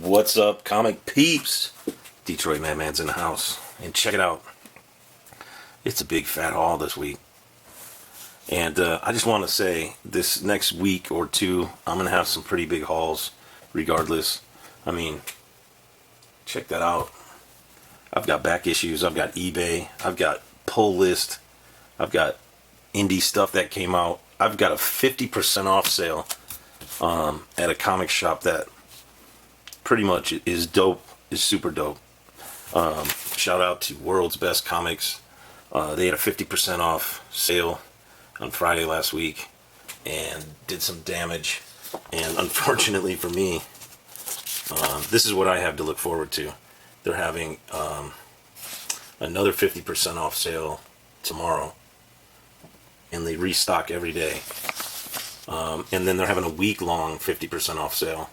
What's up, comic peeps? Detroit Madmans in the house. And check it out. It's a big fat haul this week. And I just want to say, this next week or two, I'm going to have some pretty big hauls, regardless. I mean, check that out. I've got back issues, I've got eBay, I've got pull list, I've got indie stuff that came out. I've got a 50% off sale at a comic shop that pretty much is dope, is super dope. Shout out to World's Best Comics. They had a 50% off sale on Friday last week and did some damage. And unfortunately for me, this is what I have to look forward to. They're having another 50% off sale tomorrow, and they restock every day. And then they're having a week-long 50% off sale.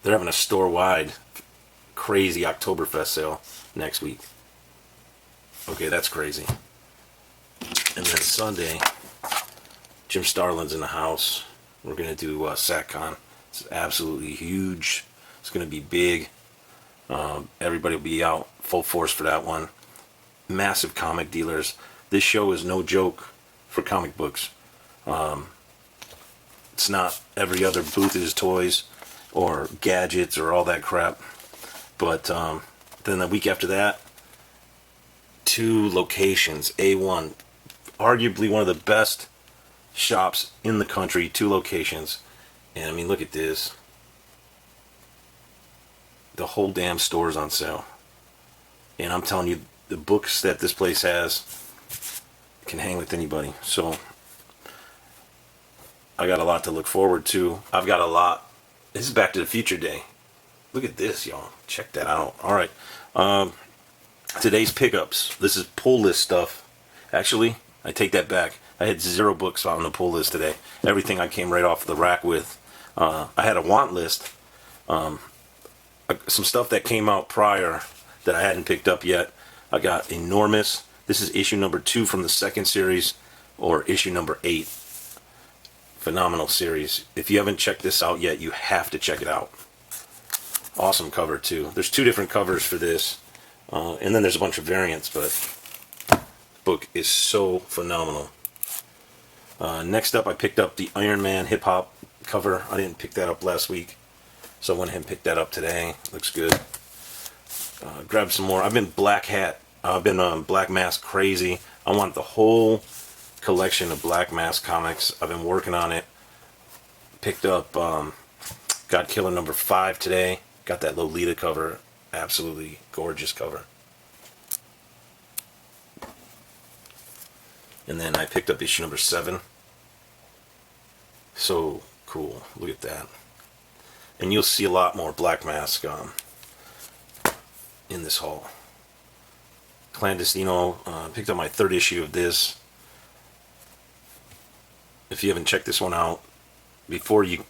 They're having a store-wide crazy Oktoberfest sale next week. Okay, that's crazy. And then Sunday, Jim Starlin's in the house. We're going to do SatCon. It's absolutely huge. It's going to be big. Everybody will be out full force for that one. Massive comic dealers. This show is no joke for comic books. It's not every other booth is toys or gadgets or all that crap. But then the week after that, 2 locations. A1, arguably one of the best shops in the country. 2 locations. And I mean, look at this. The whole damn store's on sale. And I'm telling you, the books that this place has can hang with anybody. So I got a lot to look forward to. I've got a lot. This is Back to the Future Day. Look at this, y'all. Check that out. Alright. Today's pickups. This is pull list stuff. Actually, I take that back. I had 0 books on the pull list today. Everything I came right off the rack with. I had a want list. Some stuff that came out prior that I hadn't picked up yet. I got Enormous. This is issue number 2 from the 2nd series, or issue number 8. Phenomenal series. If you haven't checked this out yet, you have to check it out. Awesome cover too. There's 2 different covers for this, and then there's a bunch of variants, but the book is so phenomenal. Next up, I picked up the Iron Man hip hop cover. I didn't pick that up last week, so I went ahead and picked that up today. Looks good. Grab some more. I've been Black Mask crazy. I want the whole collection of Black Mask comics. I've been working on it. Picked up God Killer number 5 today. Got that Lolita cover. Absolutely gorgeous cover. And then I picked up issue number 7. So cool. Look at that. And you'll see a lot more Black Mask in this haul. Clandestino, picked up my 3rd issue of this. If you haven't checked this one out, before you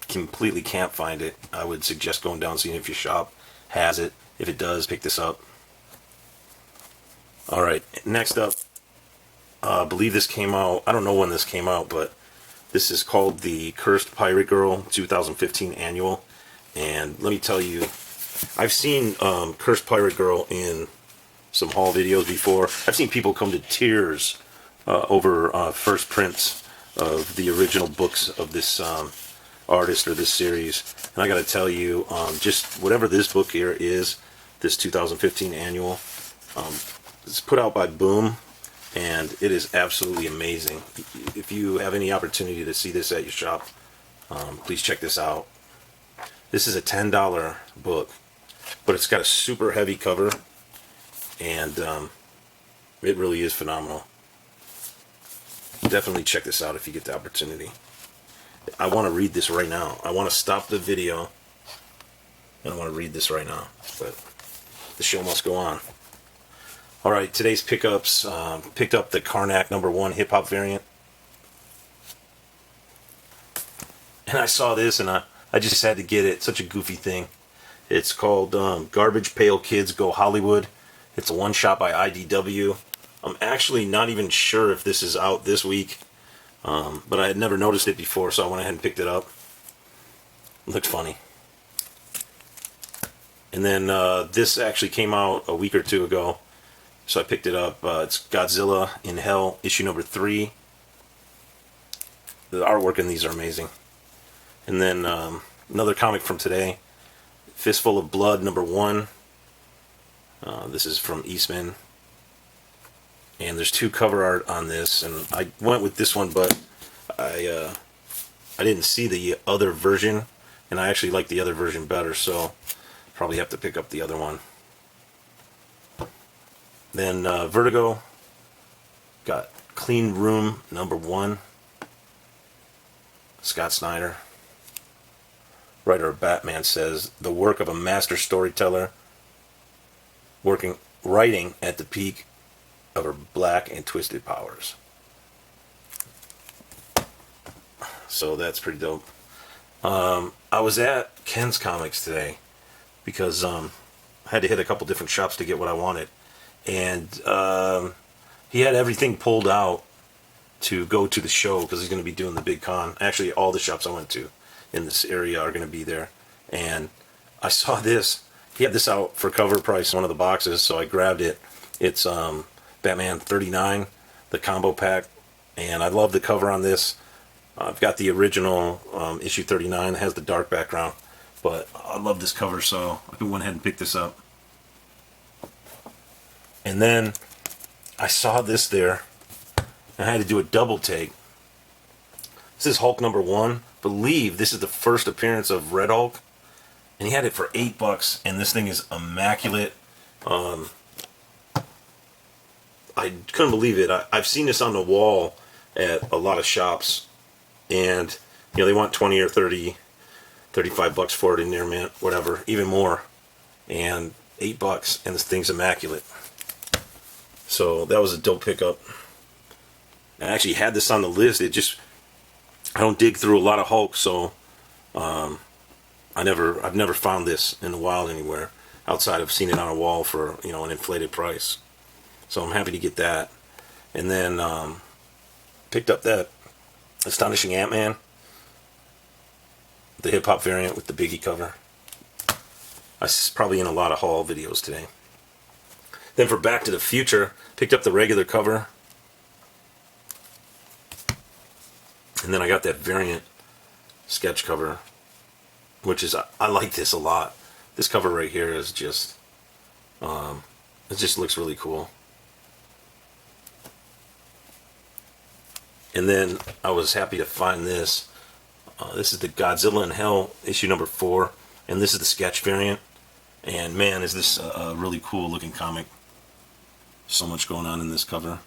completely can't find it, I would suggest going down and seeing if your shop has it. If it does, pick this up. Alright, next up, I believe this came out, I don't know when this came out, but this is called the Cursed Pirate Girl 2015 Annual. And let me tell you, I've seen Cursed Pirate Girl in some haul videos before. I've seen people come to tears over first prints of the original books of this artist or this series. And I gotta tell you, just whatever this book here is, this 2015 Annual, it's put out by Boom, and it is absolutely amazing. If you have any opportunity to see this at your shop, please check this out. This is a $10 book, but it's got a super heavy cover, and it really is phenomenal. Definitely check this out if you get the opportunity. I want to read this right now. I want to stop the video, and I want to read this right now, but the show must go on. Alright, today's pickups. Picked up the Karnak number 1 hip hop variant. And I saw this and I just had to get it. Such a goofy thing. It's called Garbage Pail Kids Go Hollywood. It's a one-shot by IDW. I'm actually not even sure if this is out this week, but I had never noticed it before, so I went ahead and picked it up. It looked funny. And then this actually came out a week or two ago, so I picked it up. It's Godzilla in Hell, issue number 3. The artwork in these are amazing. And then another comic from today, Fistful of Blood number 1. This is from Eastman. And there's 2 cover art on this, and I went with this one, but I didn't see the other version, and I actually like the other version better, so probably have to pick up the other one. Then Vertigo got Clean Room number 1. Scott Snyder, writer of Batman, says the work of a master storyteller writing at the peak of her black and twisted powers. So that's pretty dope. I was at Ken's Comics today because I had to hit a couple different shops to get what I wanted, and he had everything pulled out to go to the show because he's going to be doing the big con. Actually, all the shops I went to in this area are going to be there, and I saw this. He had this out for cover price in one of the boxes, so I grabbed it. It's Batman 39, the combo pack, and I love the cover on this. I've got the original issue 39. It has the dark background, but I love this cover, so I went ahead and picked this up. And then I saw this there, and I had to do a double take. This is Hulk number 1. I believe this is the first appearance of Red Hulk, and he had it for $8, and this thing is immaculate. I couldn't believe it. I've seen this on the wall at a lot of shops, and you know they want 20 or 30, $35 for it in there, man, whatever, even more, and $8, and this thing's immaculate. So that was a dope pickup. I actually had this on the list. I don't dig through a lot of Hulk, so I've never found this in the wild anywhere outside of seeing it on a wall for an inflated price. So I'm happy to get that. And then picked up that Astonishing Ant-Man, the hip hop variant with the Biggie cover. I was probably in a lot of haul videos today. Then for Back to the Future, picked up the regular cover. And then I got that variant sketch cover, which is, I like this a lot. This cover right here is just, it just looks really cool. And then I was happy to find this. This is the Godzilla in Hell, issue number 4. And this is the sketch variant. And man, is this a really cool looking comic. So much going on in this cover.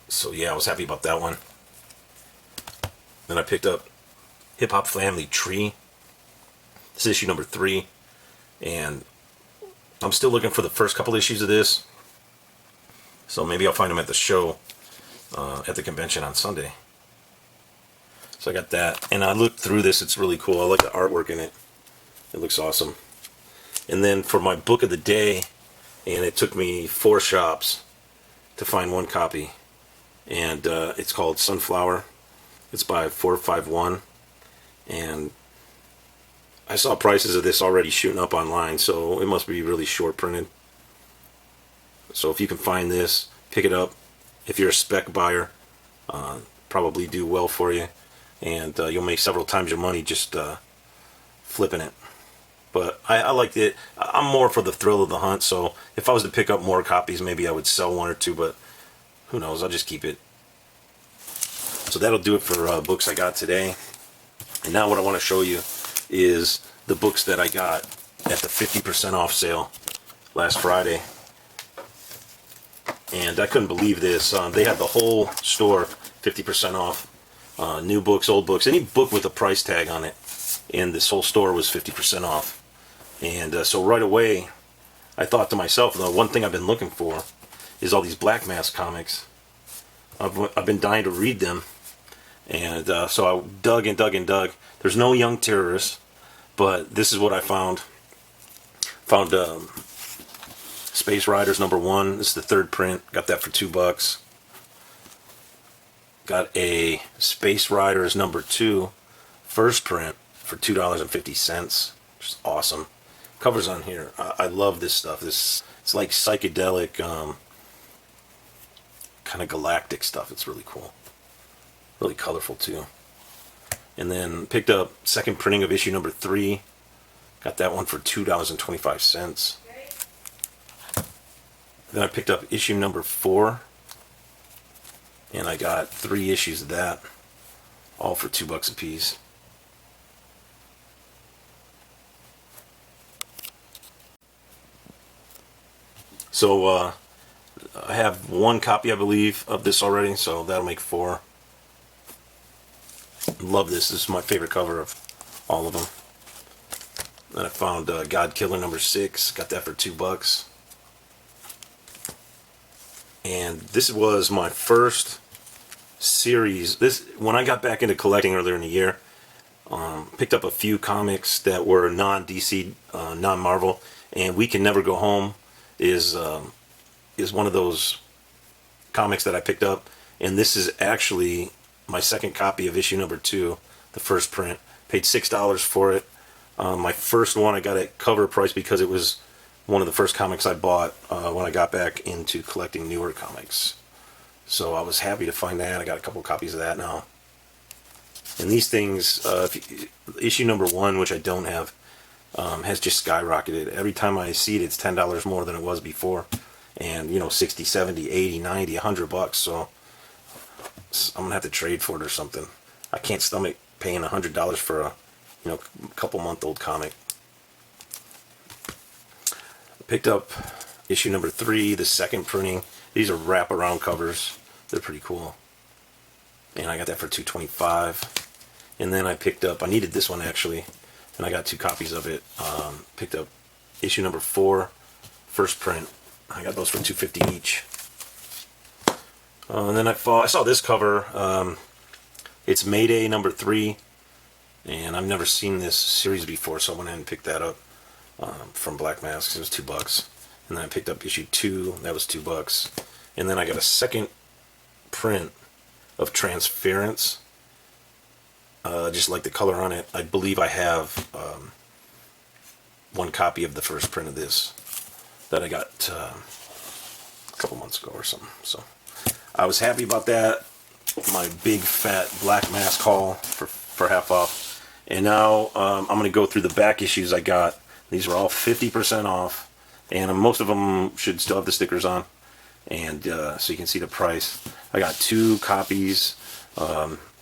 So yeah, I was happy about that one. Then I picked up Hip Hop Family Tree. This is issue number 3. And I'm still looking for the first couple issues of this. So maybe I'll find them at the show, at the convention on Sunday. So I got that. And I looked through this. It's really cool. I like the artwork in it. It looks awesome. And then for my book of the day, and it took me 4 shops to find one copy. And it's called Sunflower. It's by 451. And I saw prices of this already shooting up online, so it must be really short printed. So if you can find this, pick it up. If you're a spec buyer, probably do well for you. And you'll make several times your money just flipping it. But I liked it. I'm more for the thrill of the hunt, so if I was to pick up more copies, maybe I would sell 1 or 2, but who knows, I'll just keep it. So that'll do it for books I got today. And now what I want to show you is the books that I got at the 50% off sale last Friday. And I couldn't believe this. They had the whole store 50% off. New books, old books, any book with a price tag on it. And this whole store was 50% off. And so right away, I thought to myself, the one thing I've been looking for is all these Black Mass comics. I've been dying to read them. And so I dug and dug and dug. There's no Young Terrorists, but this is what I found. Found Space Riders number 1. This is the 3rd print. Got that for $2. Got a Space Riders number 2. first print for $2.50, which is awesome. Covers on here. I love this stuff. It's like psychedelic, kind of galactic stuff. It's really cool. Really colorful too. And then picked up second printing of issue number 3. Got that one for $2.25. Then I picked up issue number 4. And I got 3 issues of that. All for $2 a piece. So I have 1 copy, I believe, of this already, so that'll make 4. Love this. This is my favorite cover of all of them. Then I found God Killer number 6. Got that for $2. And this was my first series. When I got back into collecting earlier in the year, picked up a few comics that were non-DC, non-Marvel, and We Can Never Go Home is one of those comics that I picked up, and this is actually my second copy of issue number 2, the first print. Paid $6 for it. My first one I got at cover price because it was one of the first comics I bought when I got back into collecting newer comics. So I was happy to find that. I got a couple copies of that now. And these things, issue number 1, which I don't have, has just skyrocketed. Every time I see it, it's $10 more than it was before. And, 60, 70, 80, 90, $100. So I'm going to have to trade for it or something. I can't stomach paying $100 for a, couple month old comic. I picked up issue number 3, the second printing. These are wraparound covers. They're pretty cool. And I got that for $2.25. And then I picked up, I needed this one actually, and I got 2 copies of it. Picked up issue number 4, first print. I got those for $2.50 each. And then I saw this cover. It's Mayday number 3, and I've never seen this series before, so I went ahead and picked that up from Black Mask. It was $2. And then I picked up issue 2. That was $2. And then I got a second print of Transference. Just like the color on it. I believe I have 1 copy of the first print of this that I got a couple months ago or something. So I was happy about that. My big fat Black Mask haul for half off. And now I'm going to go through the back issues I got. These were all 50% off. And most of them should still have the stickers on. And so you can see the price. I got 2 copies,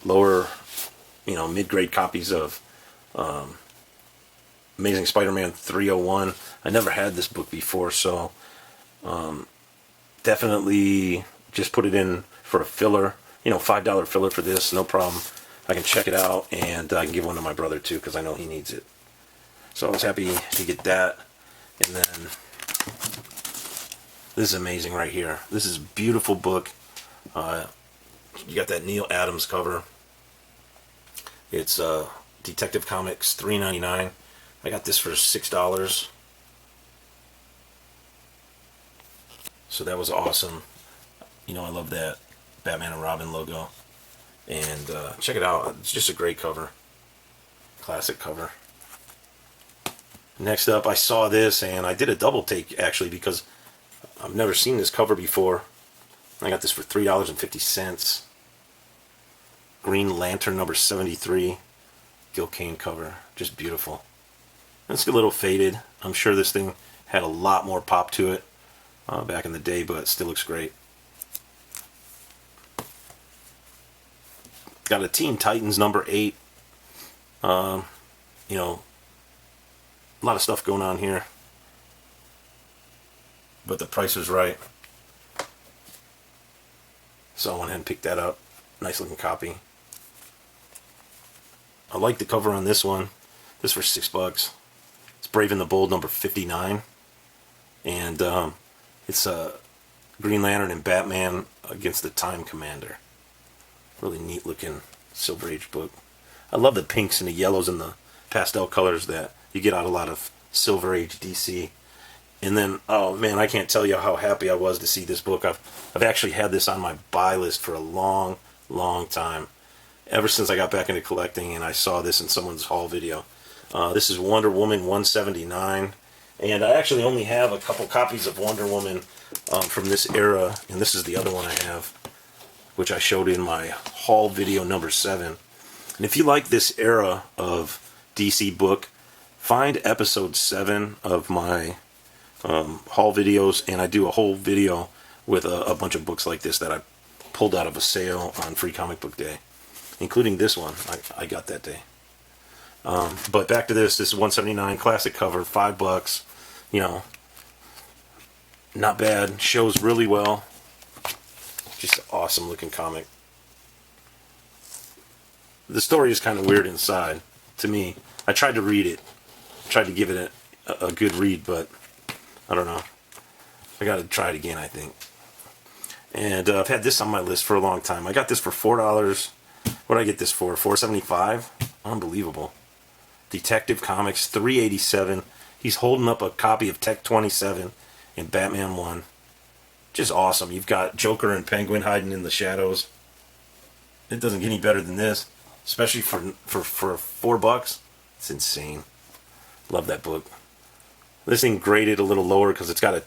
lower, mid-grade copies of Amazing Spider-Man 301. I never had this book before, so definitely just put it in for a filler. $5 filler for this, no problem. I can check it out, and I can give one to my brother too, because I know he needs it. So I was happy to get that. And then this is amazing right here. This is a beautiful book. You got that Neil Adams cover. It's Detective Comics $3.99. I got this for $6. So that was awesome. I love that Batman and Robin logo. And check it out. It's just a great cover. Classic cover. Next up, I saw this, and I did a double take actually because I've never seen this cover before. I got this for $3.50. Green Lantern number 73. Gil Kane cover. Just beautiful. It's a little faded. I'm sure this thing had a lot more pop to it back in the day, but it still looks great. Got a Teen Titans number 8. A lot of stuff going on here, but the price was right, so I went ahead and picked that up. Nice looking copy. I like the cover on this one. This for $6. It's Brave and the Bold number 59, and it's Green Lantern and Batman against the Time Commander. Really neat looking Silver Age book. I love the pinks and the yellows and the pastel colors that you get out a lot of Silver Age DC. And then, oh man, I can't tell you how happy I was to see this book. I've actually had this on my buy list for a long time. ever since I got back into collecting and I saw this in someone's haul video. This is Wonder Woman 179, and I actually only have a couple copies of Wonder Woman from this era, and this is the other one I have, which I showed in my haul video number 7. And if you like this era of DC book, find episode 7 of my haul videos, and I do a whole video with a bunch of books like this that I pulled out of a sale on Free Comic Book Day, including this one I got that day. But back to this. This is 179, classic cover, $5. You know, not bad. Shows really well. Just an awesome looking comic. The story is kind of weird inside to me. I tried to read it, tried to give it a good read, but I don't know. I got to try it again, I think. And I've had this on my list for a long time. I got this for $4. What did I get this for? $4.75? Unbelievable. Detective Comics, $3.87. He's holding up a copy of Tech 27 and Batman 1. Just awesome. You've got Joker and Penguin hiding in the shadows. It doesn't get any better than this, especially for $4. It's insane. Love that book. This thing graded a little lower because it's got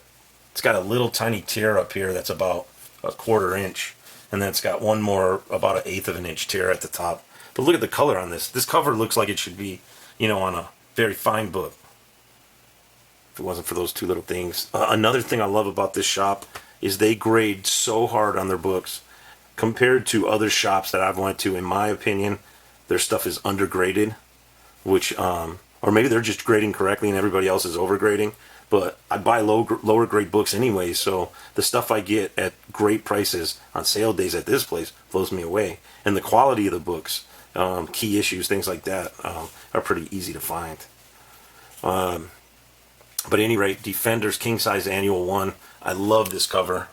a little tiny tear up here that's about a 1/4 inch, and then it's got one more about 1/8 of an inch tear at the top. But look at the color on this. This cover looks like it should be, you know, on a very fine book. If it wasn't for those two little things. Another thing I love about this shop is they grade so hard on their books. Compared to other shops that I've went to, in my opinion, their stuff is undergraded, which, or maybe they're just grading correctly and everybody else is overgrading. But I buy lower grade books anyway, so the stuff I get at great prices on sale days at this place blows me away. And the quality of the books, key issues, things like that, are pretty easy to find. But at any rate, Defenders King Size Annual 1. I love this cover.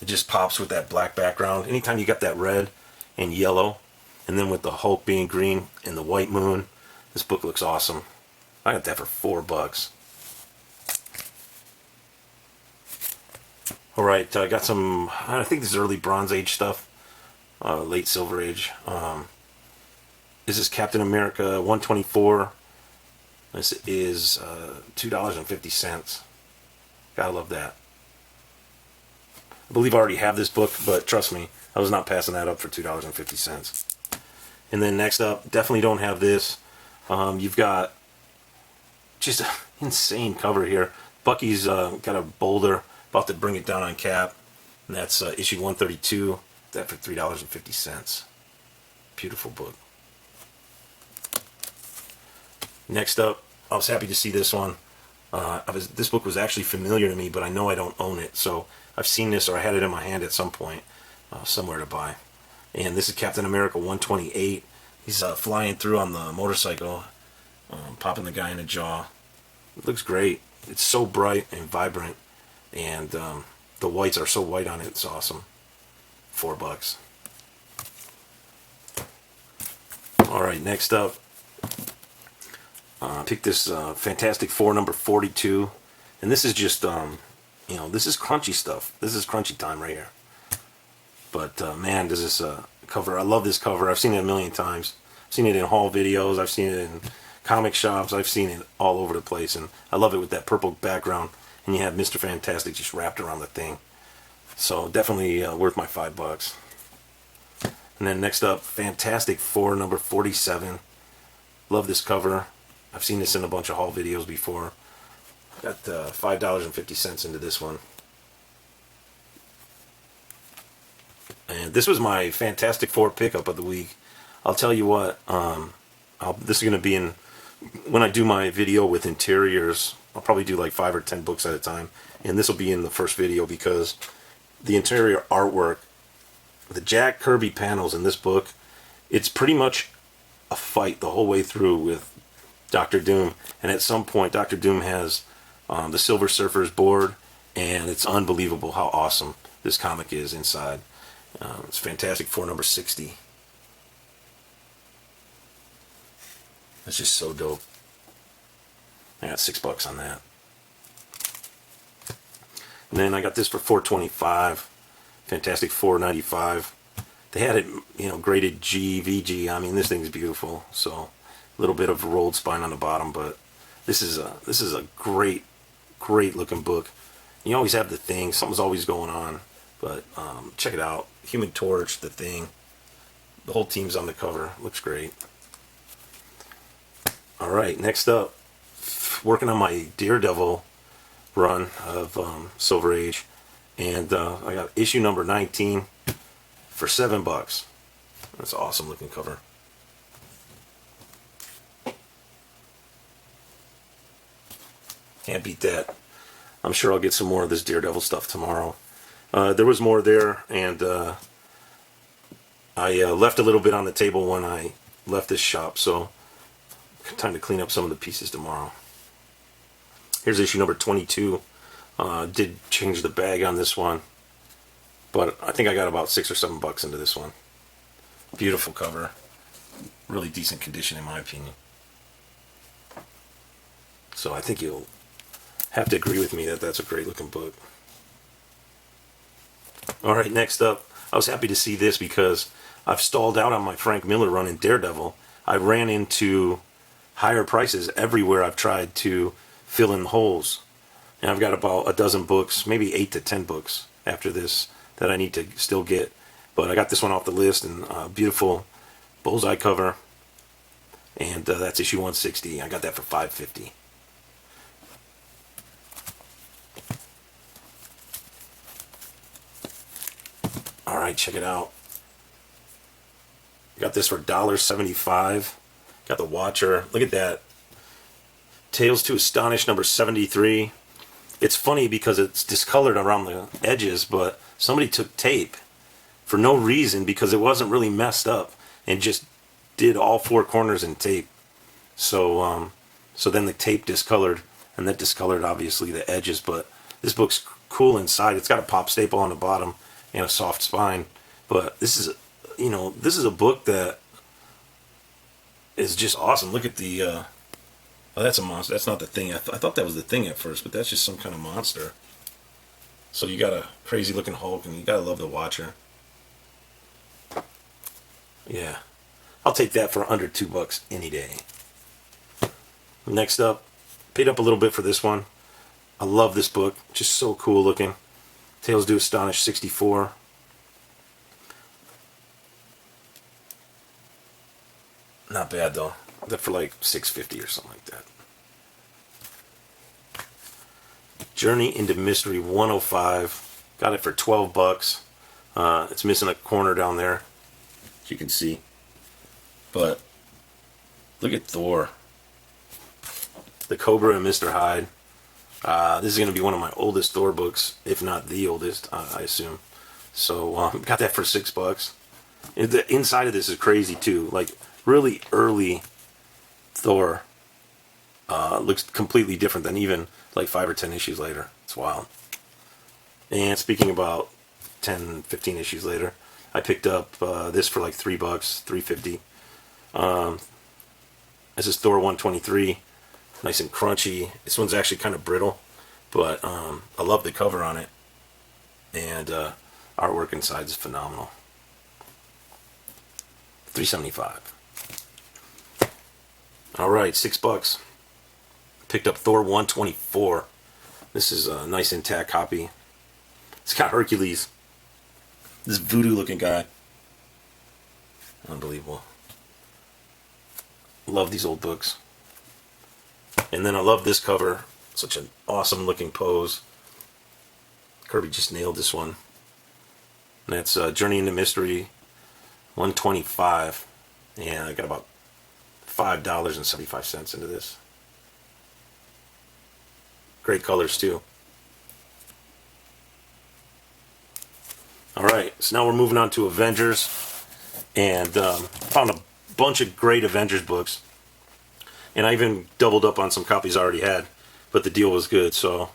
It just pops with that black background. Anytime you got that red and yellow, and then with the Hulk being green and the white moon, this book looks awesome. I got that for $4. Alright, I got some, I think this is early Bronze Age stuff, late Silver Age. This is Captain America 124. This is $2.50. Gotta love that. I believe I already have this book, but trust me, I was not passing that up for $2.50. And then next up, definitely don't have this. You've got just an insane cover here. Bucky's got a boulder, about to bring it down on Cap, and that's issue 132. That for $3.50. Beautiful book. Next up, I was happy to see this one. This book was actually familiar to me, but I know I don't own it, so I've seen this or I had it in my hand at some point, somewhere to buy. And this is Captain America 128. He's flying through on the motorcycle, popping the guy in the jaw. It looks great. It's so bright and vibrant, and the whites are so white on it. It's awesome. $4. All right, next up, I picked this Fantastic Four number 42, and this is just you know, this is crunchy stuff. This is crunchy time right here. But man, does this cover, I love this cover. I've seen it a million times. I've seen it in haul videos, I've seen it in comic shops, I've seen it all over the place, and I love it with that purple background, and you have Mr. Fantastic just wrapped around the thing. So definitely worth my $5. And then next up, Fantastic Four number 47. Love this cover. I've seen this in a bunch of haul videos before. Got $5.50 into this one. And this was my Fantastic Four pickup of the week. I'll tell you what, this is going to be in, when I do my video with interiors, I'll probably do like 5 or 10 books at a time. And this will be in the first video because the interior artwork, the Jack Kirby panels in this book, it's pretty much a fight the whole way through with Dr. Doom. And at some point, Dr. Doom has the Silver Surfer's board, and it's unbelievable how awesome this comic is inside. It's Fantastic Four number 60. It's just so dope. I got $6 on that. And then I got this for $4.25. Fantastic Four 95. They had it, graded G, VG. I mean, this thing's beautiful. So a little bit of rolled spine on the bottom, but this is a great, great looking book. You always have The Thing. Something's always going on. But check it out. Human Torch, The Thing. The whole team's on the cover. Looks great. All right, next up, working on my Daredevil run of Silver Age, and I got issue number 19 for $7. That's an awesome looking cover. Can't beat that. I'm sure I'll get some more of this Daredevil stuff tomorrow. There was more there, and I left a little bit on the table when I left this shop, so time to clean up some of the pieces tomorrow. Here's issue number 22. Did change the bag on this one, but I think I got about $6 or $7 into this one. Beautiful cover. Really decent condition in my opinion. So I think you'll have to agree with me that that's a great looking book. Alright, next up, I was happy to see this because I've stalled out on my Frank Miller run in Daredevil. I ran into higher prices everywhere I've tried to fill in holes. And I've got about a dozen books, maybe 8 to 10 books after this that I need to still get. But I got this one off the list, and beautiful bullseye cover. And that's issue 160. I got that for $5.50. Alright, check it out. Got this for $1.75. Got the Watcher. Look at that. Tales to Astonish number 73. It's funny because it's discolored around the edges, but somebody took tape for no reason because it wasn't really messed up and just did all 4 corners in tape. So then the tape discolored, and that discolored obviously the edges, but this book's cool inside. It's got a pop staple on the bottom and a soft spine, but this is a book that is just awesome. Look at the oh, that's a monster. That's not the Thing. I thought that was the Thing at first, but that's just some kind of monster. So you got a crazy looking Hulk, and you gotta love the Watcher. Yeah, I'll take that for under $2 any day. Next up, paid up a little bit for this one. I love this book, just so cool looking. Tales to Astonish 64. Not bad though. That for like $6.50 or something like that. Journey into Mystery 105. Got it for $12. It's missing a corner down there, as you can see. But look at Thor, the Cobra, and Mr. Hyde. This is going to be one of my oldest Thor books, if not the oldest, I assume. So got that for $6. The inside of this is crazy too. Like really early Thor looks completely different than even like 5 or 10 issues later. It's wild. And speaking about 10, 15 issues later, I picked up this for like $3, $3.50. This is Thor 123. Nice and crunchy. This one's actually kind of brittle, but I love the cover on it, and artwork inside is phenomenal. $3.75. All right, $6. Picked up Thor 124. This is a nice intact copy. It's got Hercules, this voodoo-looking guy. Unbelievable. Love these old books. And then I love this cover. Such an awesome looking pose. Kirby just nailed this one. And that's Journey into Mystery 125. And I got about $5.75 into this. Great colors too. Alright, so now we're moving on to Avengers. And found a bunch of great Avengers books. And I even doubled up on some copies I already had, but the deal was good. So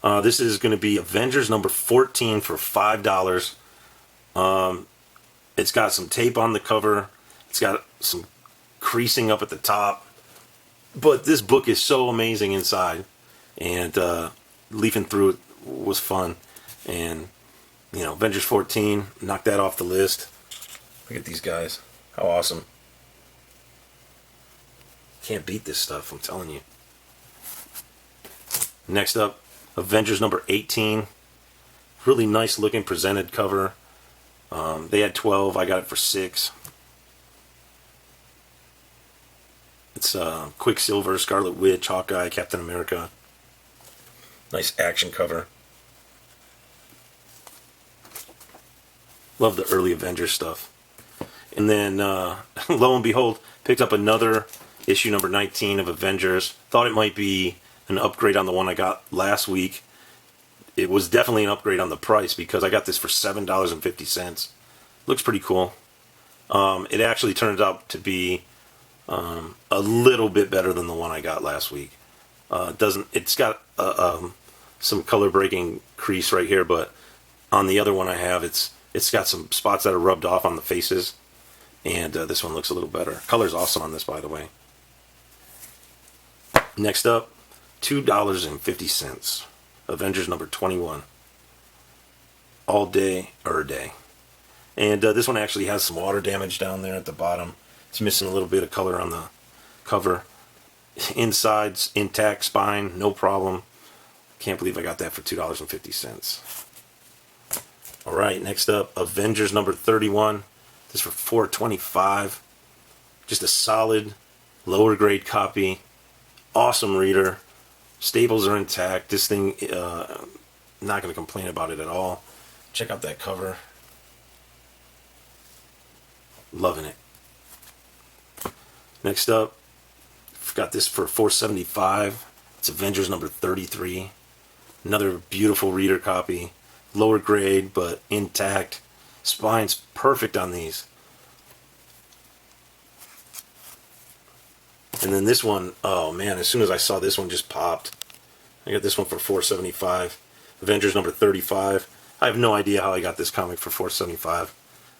this is going to be Avengers number 14 for $5. It's got some tape on the cover. It's got some creasing up at the top. But this book is so amazing inside. And leafing through it was fun. And, Avengers 14, knocked that off the list. Look at these guys. How awesome. Can't beat this stuff, I'm telling you. Next up, Avengers number 18. Really nice looking presented cover. They had 12, I got it for 6. It's Quicksilver, Scarlet Witch, Hawkeye, Captain America. Nice action cover. Love the early Avengers stuff. And then, lo and behold, picked up another issue number 19 of Avengers. Thought it might be an upgrade on the one I got last week. It was definitely an upgrade on the price because I got this for $7.50. Looks pretty cool. It actually turned out to be a little bit better than the one I got last week. It's got some color breaking crease right here, but on the other one I have, it's got some spots that are rubbed off on the faces, and this one looks a little better. Color's awesome on this, by the way. Next up, $2.50. Avengers number 21. All Day, Day. And this one actually has some water damage down there at the bottom. It's missing a little bit of color on the cover. Inside's intact, spine, no problem. Can't believe I got that for $2.50. Alright, next up, Avengers number 31. This for $4.25. Just a solid, lower grade copy. Awesome reader. Staples are intact. This thing, not going to complain about it at all. Check out that cover. Loving it. Next up, got this for $4.75. It's Avengers number 33. Another beautiful reader copy. Lower grade, but intact. Spine's perfect on these. And then this one, oh man, as soon as I saw this one, just popped. I got this one for $4.75. Avengers number 35. I have no idea how I got this comic for $4.75.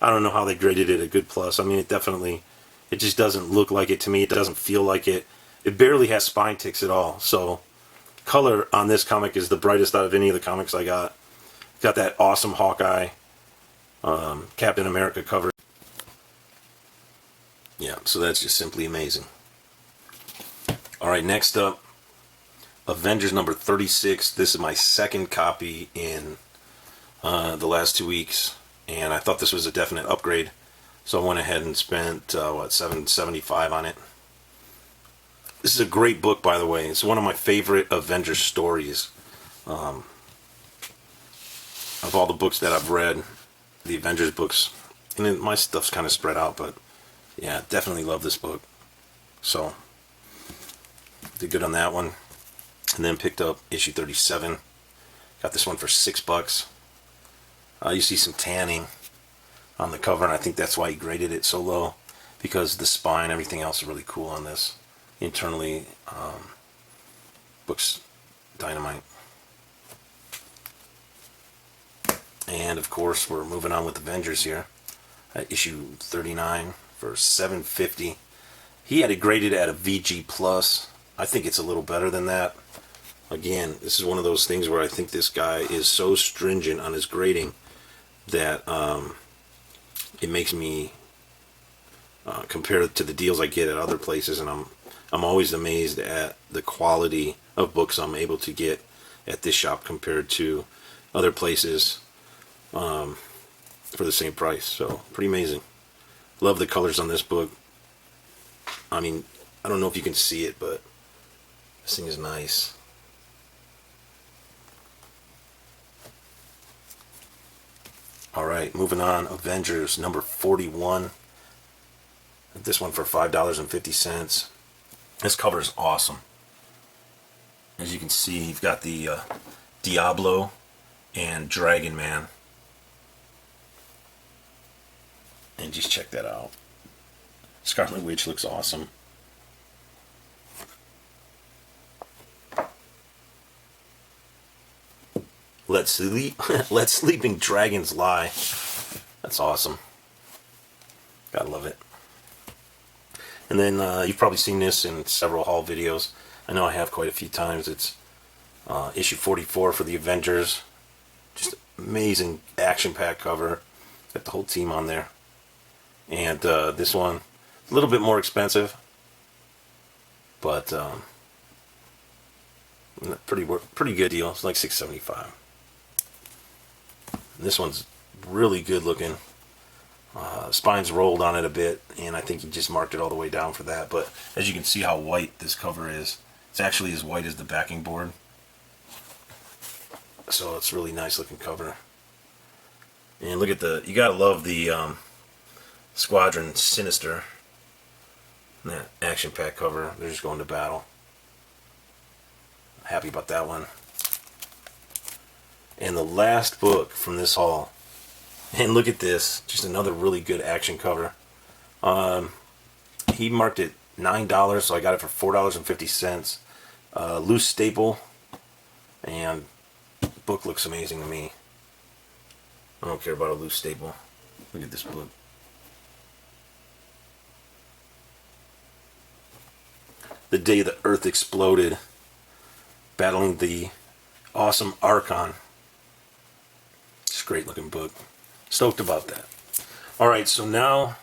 I don't know how they graded it a good plus. I mean, it just doesn't look like it to me. It doesn't feel like it. It barely has spine ticks at all. So, color on this comic is the brightest out of any of the comics I got. Got that awesome Hawkeye, Captain America cover. Yeah, so that's just simply amazing. Alright, next up, Avengers number 36. This is my second copy in the last 2 weeks, and I thought this was a definite upgrade, so I went ahead and spent $7.75 on it. This is a great book, by the way. It's one of my favorite Avengers stories. Of all the books that I've read, the Avengers books, and then my stuff's kind of spread out, but yeah, definitely love this book. So did good on that one. And then picked up issue 37. Got this one for $6. You see some tanning on the cover, and I think that's why he graded it so low, because the spine, everything else is really cool on this. Internally, looks dynamite. And of course, we're moving on with Avengers here. Issue 39 for $7.50. He had it graded at a VG+. I think it's a little better than that. Again, this is one of those things where I think this guy is so stringent on his grading that it makes me compare it to the deals I get at other places, and I'm always amazed at the quality of books I'm able to get at this shop compared to other places for the same price. So pretty amazing. Love the colors on this book. I mean, I don't know if you can see it, but this thing is nice. Alright, moving on. Avengers number 41. This one for $5.50. This cover is awesome. As you can see, you've got the Diablo and Dragon Man. And just check that out. Scarlet Witch looks awesome. Let Sleeping Dragons Lie. That's awesome. Gotta love it. And then you've probably seen this in several haul videos. I know I have quite a few times. It's issue 44 for the Avengers. Just amazing action-packed cover. Got the whole team on there. And this one, a little bit more expensive, but pretty good deal. It's like $6.75. This one's really good looking. Spine's rolled on it a bit, and I think he just marked it all the way down for that. But as you can see how white this cover is, it's actually as white as the backing board. So it's really nice looking cover. And look at you gotta love the Squadron Sinister. That action pack cover. They're just going to battle. Happy about that one. And the last book from this haul. And look at this. Just another really good action cover. He marked it $9, so I got it for $4.50. Loose staple. And the book looks amazing to me. I don't care about a loose staple. Look at this book. The Day the Earth Exploded. Battling the awesome Archon. It's a great looking book. Stoked about that. Alright, so now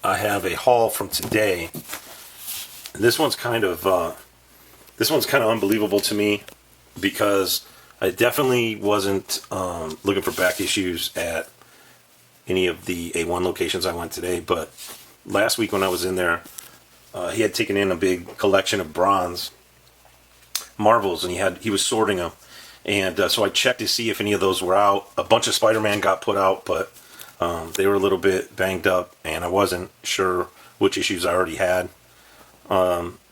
I have a haul from today. And this one's kind of unbelievable to me because I definitely wasn't looking for back issues at any of the A1 locations I went today, but last week when I was in there, he had taken in a big collection of bronze Marvels, and he was sorting them, and so I checked to see if any of those were out. A bunch of Spider-Man got put out, but they were a little bit banged up, and I wasn't sure which issues I already had.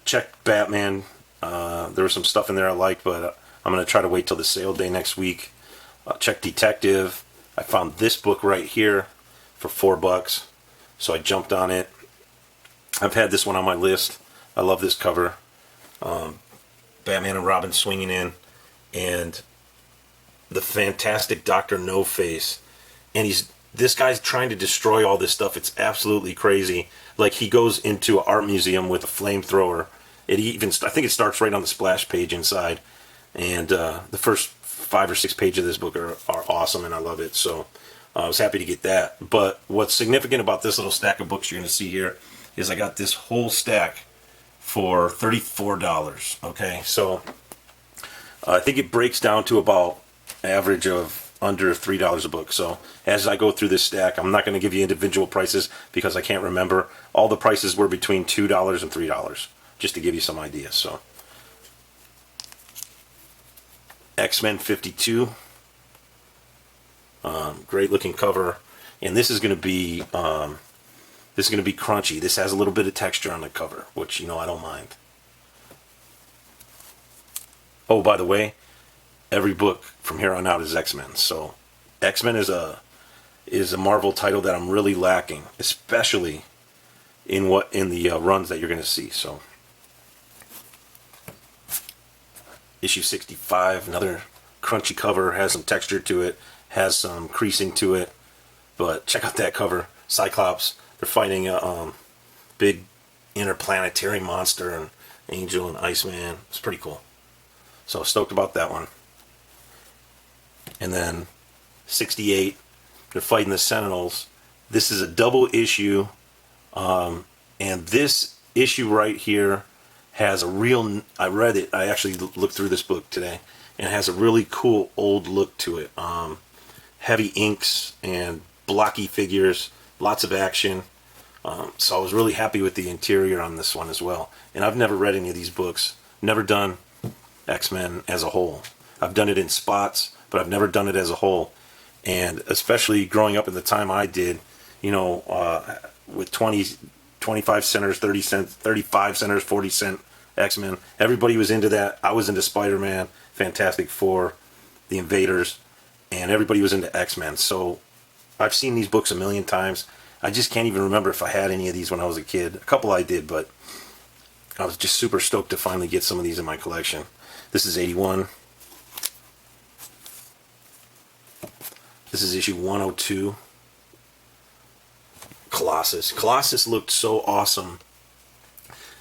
Checked Batman. There was some stuff in there I liked, but I'm going to try to wait till the sale day next week. Check Detective. I found this book right here for $4, so I jumped on it. I've had this one on my list. I love this cover. Batman and Robin swinging in, and the fantastic Dr. No Face. And this guy's trying to destroy all this stuff. It's absolutely crazy. Like, he goes into an art museum with a flamethrower. I think it starts right on the splash page inside. And the first 5 or 6 pages of this book are awesome, and I love it. So I was happy to get that. But what's significant about this little stack of books you're going to see here is I got this whole stack for $34. Okay, so I think it breaks down to about average of under $3 a book. So as I go through this stack, I'm not going to give you individual prices because I can't remember. All the prices were between $2 and $3, just to give you some ideas. So X-Men 52, great looking cover, and this is going to be crunchy. This has a little bit of texture on the cover, which, I don't mind. Oh, by the way, every book from here on out is X-Men. So X-Men is a Marvel title that I'm really lacking, especially in the runs that you're going to see. So issue 65, another crunchy cover, has some texture to it, has some creasing to it. But check out that cover. Cyclops. They're fighting a big interplanetary monster, and Angel and Iceman. It's pretty cool. So stoked about that one. And then 68, they're fighting the Sentinels. This is a double issue, and this issue right here has a real. I read it. I actually looked through this book today, and it has a really cool old look to it. Heavy inks and blocky figures. Lots of action. So I was really happy with the interior on this one as well. And I've never read any of these books. Never done X-Men as a whole. I've done it in spots, but I've never done it as a whole. And especially growing up in the time I did, with 25 centers, 30 cents, 35 centers, 40 cent X-Men. Everybody was into that. I was into Spider-Man, Fantastic Four, The Invaders, and everybody was into X-Men. So I've seen these books a million times. I just can't even remember if I had any of these when I was a kid. A couple I did, but I was just super stoked to finally get some of these in my collection. This is 81. This is issue 102. Colossus. Colossus looked so awesome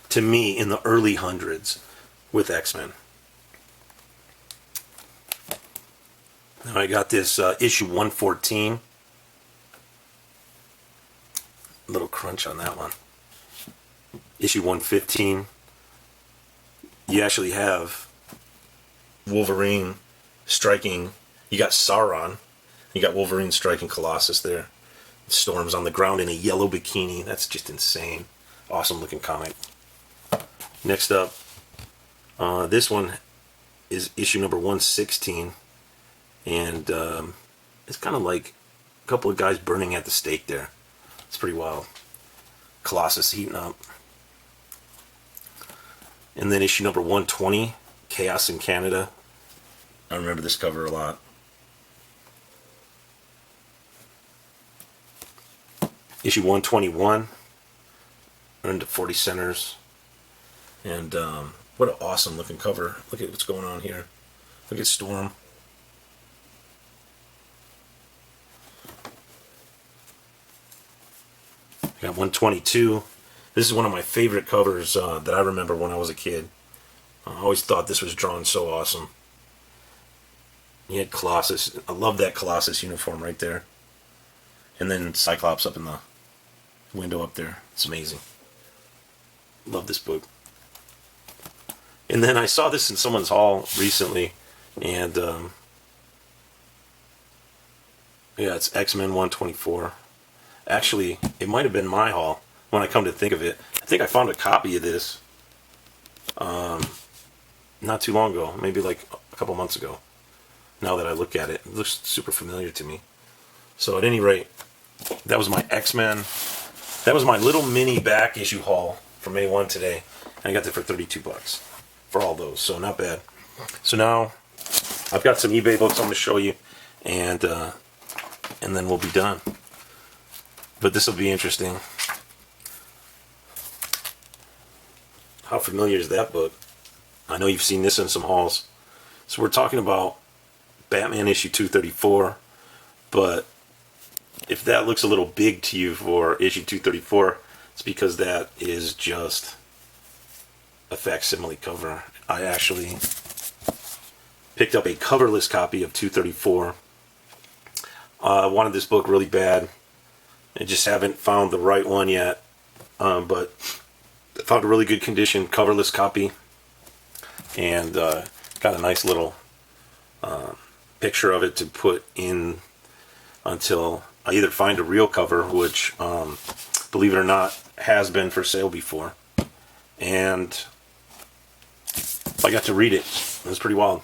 to me in the early hundreds with X-Men. Now I got this issue 114. Little crunch on that one. Issue 115. You actually have Wolverine striking. You got Sauron. You got Wolverine striking Colossus there. Storm's on the ground in a yellow bikini. That's just insane. Awesome looking comic. Next up, this one is issue number 116. And it's kind of like a couple of guys burning at the stake there. It's pretty wild. Colossus heating up. And then issue number 120, Chaos in Canada. I remember this cover a lot. Issue 121, earned 40 centers. And what an awesome looking cover. Look at what's going on here. Look at Storm. I got 122. This is one of my favorite covers that I remember when I was a kid. I always thought this was drawn so awesome. You had Colossus. I love that Colossus uniform right there. And then Cyclops up in the window up there. It's amazing. Love this book. And then I saw this in someone's haul recently. And yeah, it's X-Men 124. Actually, it might have been my haul when I come to think of it. I think I found a copy of this not too long ago, maybe like a couple months ago. Now that I look at it, it looks super familiar to me. So at any rate, that was my X-Men. That was my little mini back issue haul from A1 today. And I got that for 32 bucks for all those, so not bad. So now I've got some eBay books I'm going to show you, and then we'll be done. But this will be interesting. How familiar is that book? I know you've seen this in some hauls. So we're talking about Batman issue 234, but if that looks a little big to you for issue 234, it's because that is just a facsimile cover. I actually picked up a coverless copy of 234. I wanted this book really bad. I just haven't found the right one yet, but I found a really good condition coverless copy, and got a nice little picture of it to put in until I either find a real cover, which, believe it or not, has been for sale before, and I got to read it. It was pretty wild.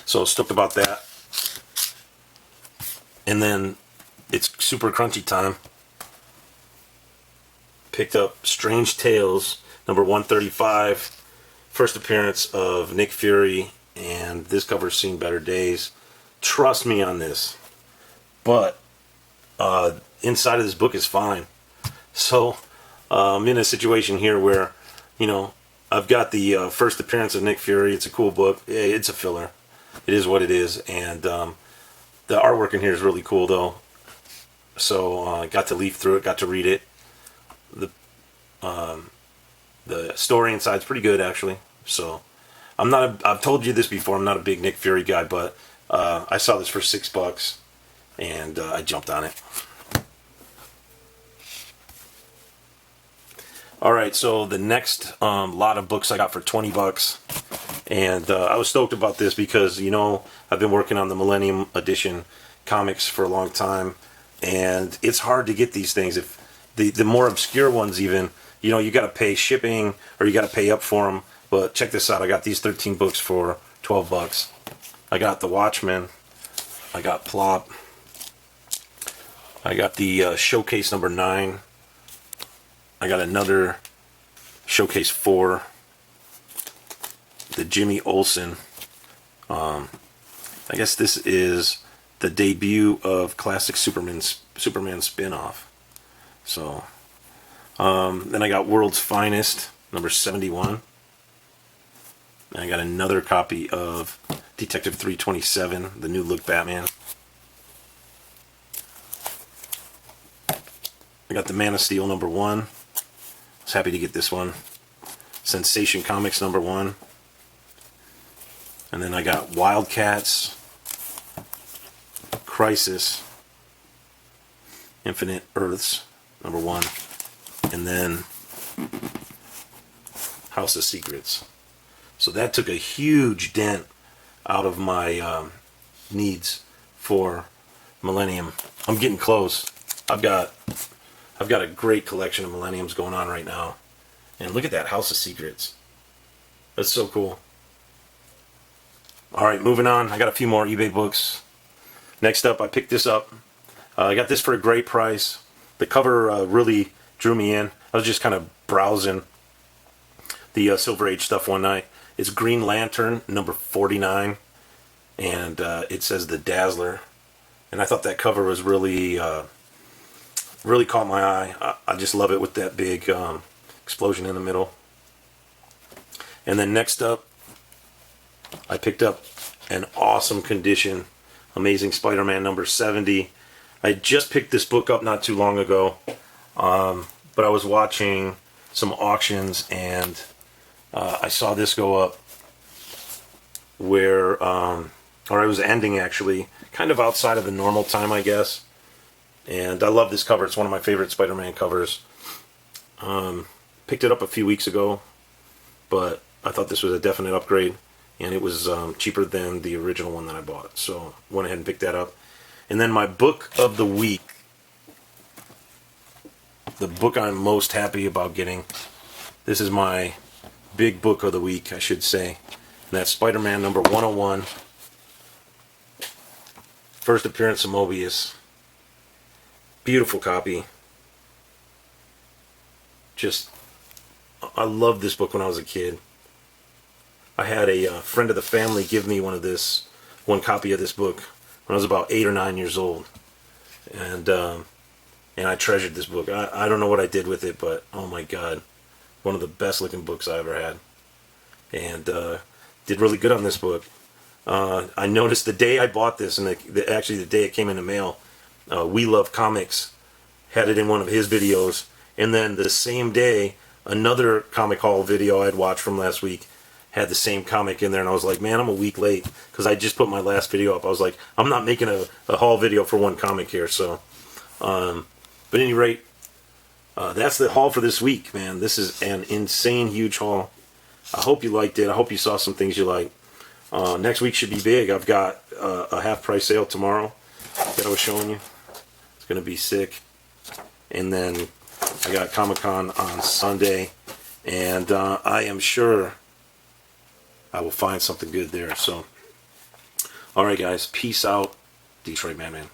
So stoked about that. And then it's super crunchy time. Picked up Strange Tales, number 135. First appearance of Nick Fury, and this cover's seen better days. Trust me on this. But inside of this book is fine. So I'm in a situation here where, you know, I've got the first appearance of Nick Fury. It's a cool book. It's a filler. It is what it is. And the artwork in here is really cool, though. So I got to leaf through it, got to read it. The story inside is pretty good, actually. So I've told you this before, I'm not a big Nick Fury guy, but I saw this for $6 and I jumped on it. Alright, so the next lot of books I got for $20, and I was stoked about this because, you know, I've been working on the Millennium Edition comics for a long time, and it's hard to get these things. If the more obscure ones, even, you know, you got to pay shipping or you got to pay up for them. But check this out, I got these 13 books for $12. I got The Watchmen, I got Plop, I got the Showcase number 9, I got another Showcase 4, the Jimmy Olsen. I guess this is the debut of classic Superman spin-off. So then I got World's Finest number 71. And I got another copy of Detective 327, the New Look Batman. I got the Man of Steel number 1. I was happy to get this one. Sensation Comics number 1. And then I got Wildcats, Crisis, Infinite Earths, number 1. And then House of Secrets. So that took a huge dent out of my needs for Millennium. I'm getting close. I've got a great collection of Millenniums going on right now. And look at that, House of Secrets. That's so cool. Alright, moving on. I got a few more eBay books. Next up, I picked this up. I got this for a great price. The cover really drew me in. I was just kind of browsing the Silver Age stuff one night. It's Green Lantern, number 49. And it says The Dazzler. And I thought that cover was really caught my eye. I just love it with that big explosion in the middle. And then next up, I picked up an awesome condition Amazing Spider-Man number 70. I just picked this book up not too long ago, but I was watching some auctions and I saw this go up where, or it was ending actually, kind of outside of the normal time, I guess. And I love this cover. It's one of my favorite Spider-Man covers. Picked it up a few weeks ago, but I thought this was a definite upgrade, and it was cheaper than the original one that I bought. So went ahead and picked that up. And then my book of the week, the book I'm most happy about getting, this is my big book of the week, I should say. And that's Spider-Man number 101. First appearance of Mobius. Beautiful copy. Just, I loved this book when I was a kid. I had a friend of the family give me one copy of this book when I was about 8 or 9 years old, and I treasured this book. I don't know what I did with it, but oh my God, one of the best looking books I ever had, and did really good on this book. I noticed the day I bought this, and actually the day it came in the mail, We Love Comics had it in one of his videos, and then the same day, another Comic Haul video I'd watched from last week had the same comic in there, and I was like, man, I'm a week late, because I just put my last video up. I was like, I'm not making a haul video for one comic here, so. But at any rate, that's the haul for this week, man. This is an insane, huge haul. I hope you liked it. I hope you saw some things you like. Next week should be big. I've got a half-price sale tomorrow that I was showing you. It's going to be sick. And then I got Comic-Con on Sunday, and I am sure I will find something good there. So, alright guys, peace out. Detroit Madman.